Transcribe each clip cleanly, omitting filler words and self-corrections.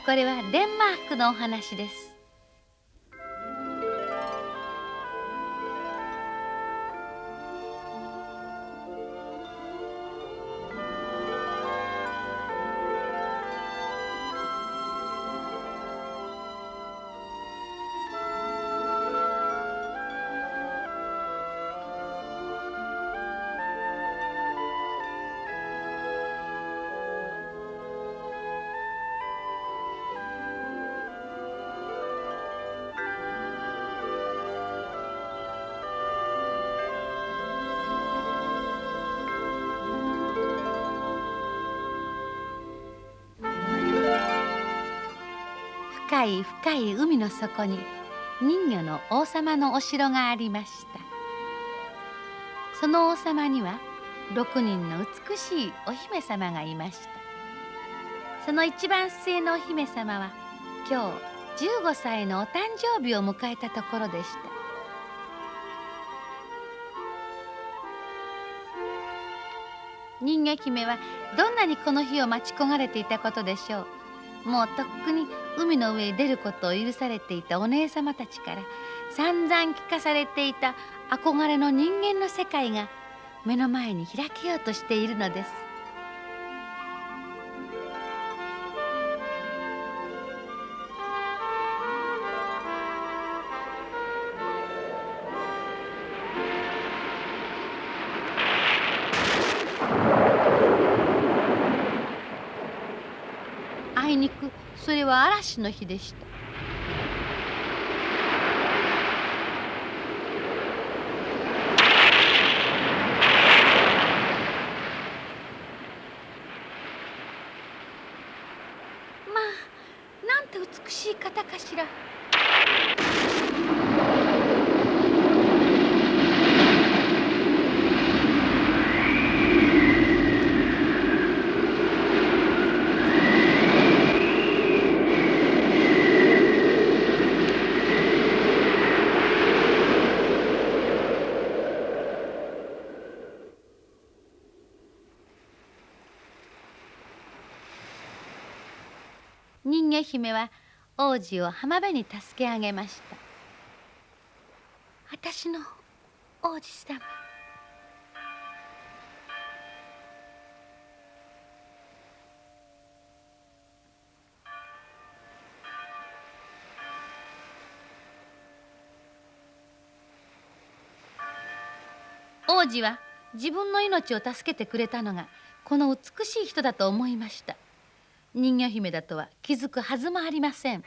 これはデンマークのお話です。深い深い海の底に人魚の王様のお城がありました。その王様には6人の美しいお姫様がいました。その一番末のお姫様は今日15歳のお誕生日を迎えたところでした。人魚姫はどんなにこの日を待ち焦がれていたことでしょう。もうとっくに海の上へ出ることを許されていたお姉様たちから散々聞かされていた憧れの人間の世界が目の前に開けようとしているのです。あいにくそれは嵐の日でした。まあ、なんて美しい方かしら。人魚姫は王子を浜辺に助け上げました。私の王子様。王子は自分の命を助けてくれたのがこの美しい人だと思いました。人魚姫だとは気づくはずもありません。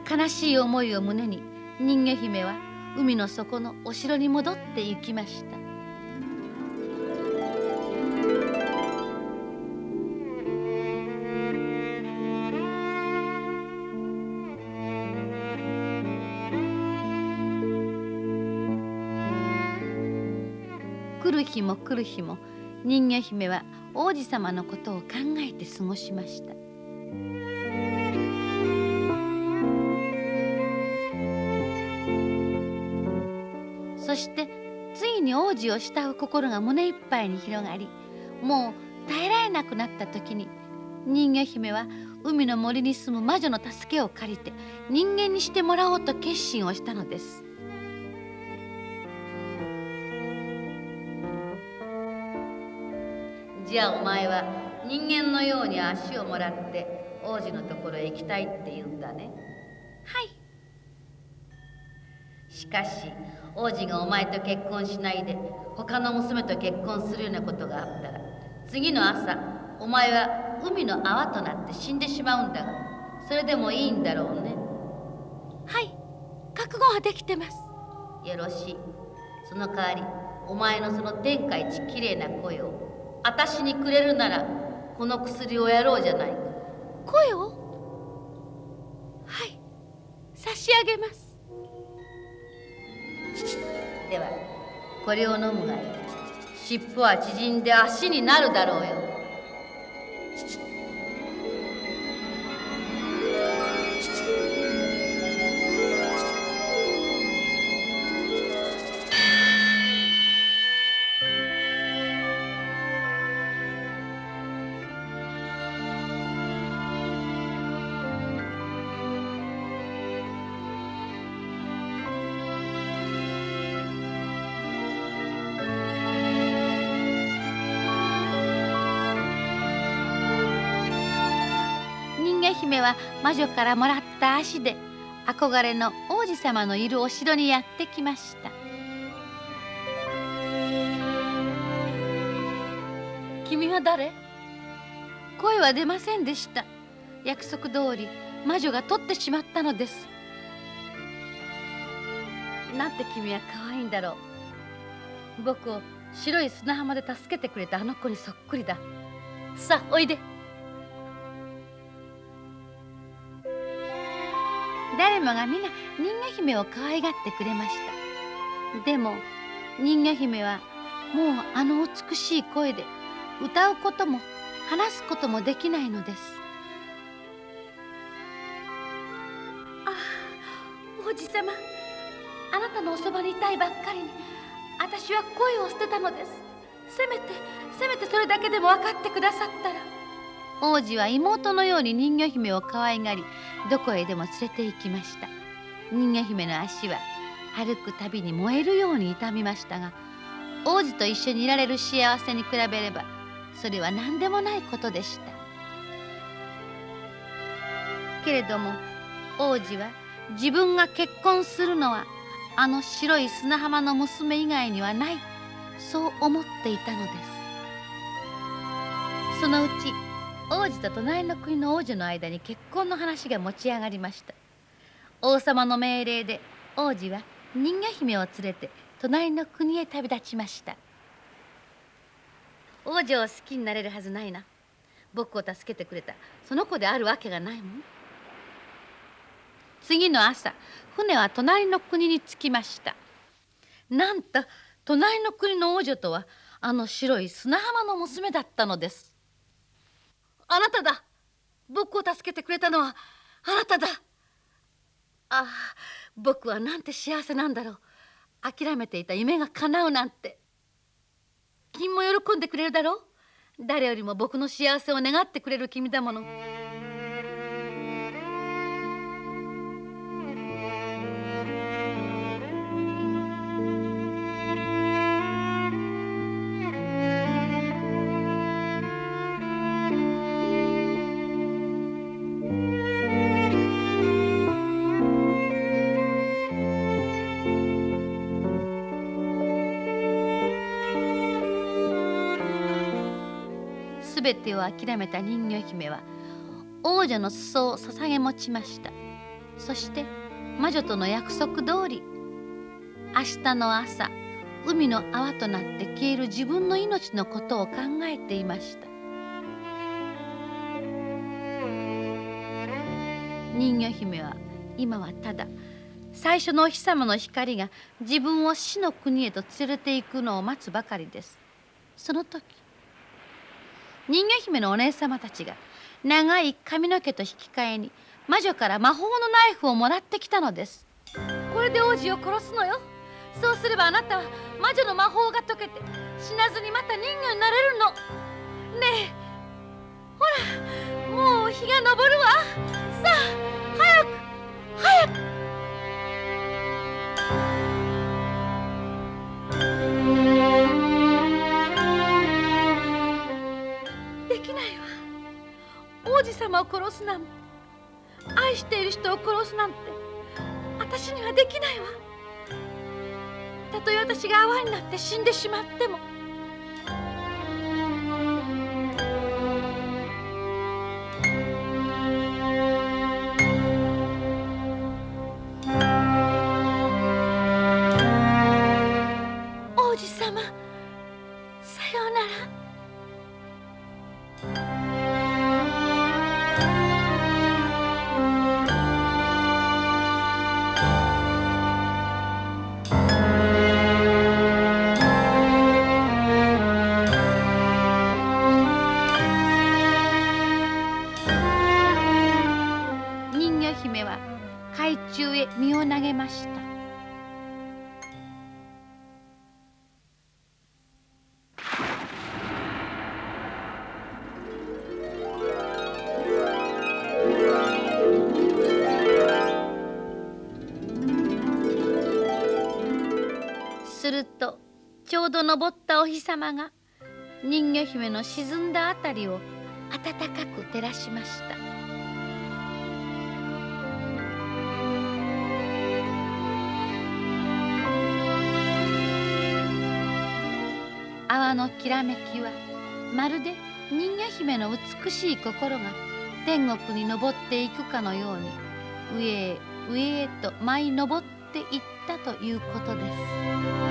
悲しい思いを胸に人魚姫は海の底のお城に戻って行きました。来る日も来る日も人魚姫は王子様のことを考えて過ごしました。そしてついに王子を慕う心が胸いっぱいに広がり、もう耐えられなくなった時に人魚姫は海の森に住む魔女の助けを借りて人間にしてもらおうと決心をしたのです。じゃあお前は人間のように足をもらって王子のところへ行きたいって言うんだね。はい。しかし王子がお前と結婚しないで他の娘と結婚するようなことがあったら、次の朝お前は海の泡となって死んでしまうんだが、それでもいいんだろうね。はい、覚悟はできてます。よろしい。その代わりお前のその天下一きれいな声を私にくれるならこの薬をやろうじゃないか。声を？はい、差し上げます。ではこれを飲むがいい。尻尾は縮んで足になるだろうよ。姫は魔女からもらった足で憧れの王子様のいるお城にやってきました。君は誰？声は出ませんでした。約束通り魔女が取ってしまったのです。なんて君は可愛いんだろう。僕を白い砂浜で助けてくれたあの子にそっくりだ。さあおいで。誰もが皆人魚姫を可愛がってくれました。でも人魚姫はもうあの美しい声で歌うことも話すこともできないのです。ああ、王子様、あなたのおそばにいたいばっかりに私は声を捨てたのです。せめてそれだけでも分かってくださったら。王子は妹のように人魚姫を可愛がり、どこへでも連れて行きました。人魚姫の足は歩くたびに燃えるように痛みましたが、王子と一緒にいられる幸せに比べればそれは何でもないことでした。けれども王子は自分が結婚するのはあの白い砂浜の娘以外にはない、そう思っていたのです。そのうち王子と隣の国の王女の間に結婚の話が持ち上がりました。王様の命令で王子は人魚姫を連れて隣の国へ旅立ちました。王女を好きになれるはずないな。僕を助けてくれたその子であるわけがないもん。次の朝、船は隣の国に着きました。なんと隣の国の王女とはあの白い砂浜の娘だったのです。あなただ。僕を助けてくれたのはあなただ。ああ、僕はなんて幸せなんだろう。諦めていた夢が叶うなんて。君も喜んでくれるだろう。誰よりも僕の幸せを願ってくれる君だもの。すべてを諦めた人魚姫は王女の裾を捧げ持ちました。そして魔女との約束通り、明日の朝海の泡となって消える自分の命のことを考えていました。人魚姫は今はただ最初のお日様の光が自分を死の国へと連れて行くのを待つばかりです。その時、人魚姫のお姉様たちが長い髪の毛と引き換えに魔女から魔法のナイフをもらってきたのです。これで王子を殺すのよ。そうすればあなたは魔女の魔法が解けて死なずにまた人魚になれるの。ねえ、ほら、もう日が昇るわ。さあ早く早く。できないわ。王子様を殺すなんて、愛している人を殺すなんて私にはできないわ。たとえ私が泡になって死んでしまっても。王子様、さようなら。人魚姫は海中へ身を投げました。するとちょうど昇ったお日様が人魚姫の沈んだあたりを暖かく照らしました。のきらめきはまるで人魚姫の美しい心が天国に昇っていくかのように上へ上へと舞い昇っていったということです。